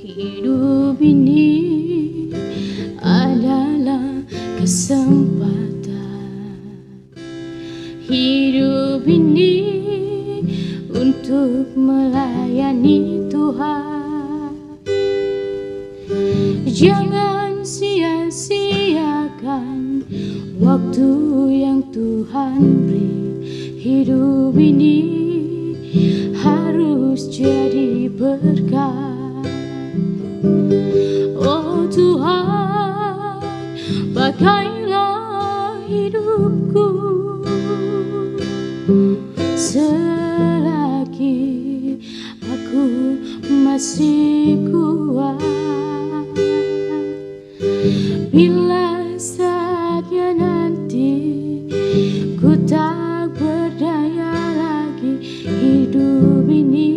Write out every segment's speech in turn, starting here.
Hidup ini adalah kesempatan. Hidup ini untuk melayani Tuhan. Jangan sia-siakan waktu yang Tuhan beri. Hidup ini harus jadi berkat. Oh Tuhan, pakailah hidupku selagi aku masih kuat. Bila saatnya nanti ku tak berdaya lagi, hidup ini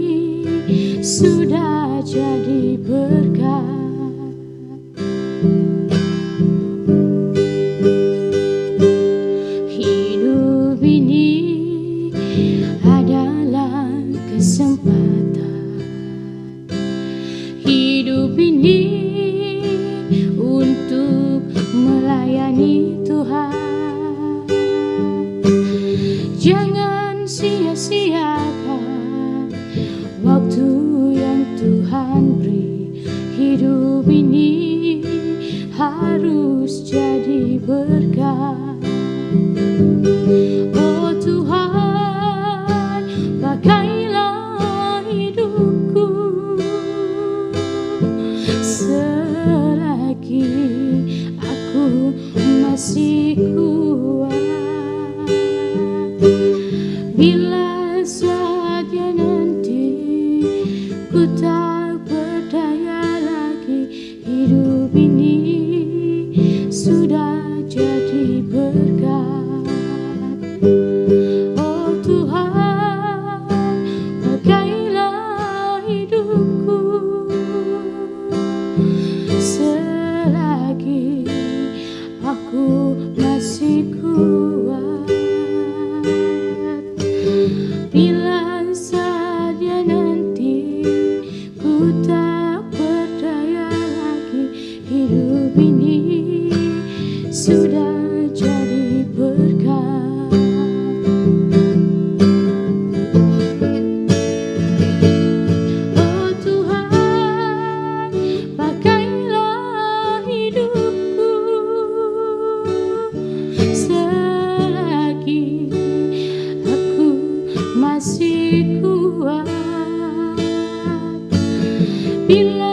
sudah jadi berkat. Hidup ini adalah kesempatan. Hidup ini untuk melayani Tuhan. Jangan sia-siakan waktu yang Tuhan beri. Hidup ini harus jadi berkat. Oh Tuhan, pakailah hidupku selagi aku masih kuat. Bila saatnya nanti ku tak berdaya lagi, hidup ini sudah jadi berkat. Oh Tuhan, pakailah hidupku selagi aku masih kuat. Bila saatnya nanti ku tak berdaya lagi, hidup ini sudah jadi berkat. Oh Tuhan, pakailah hidupku selagi aku masih kuat. Bila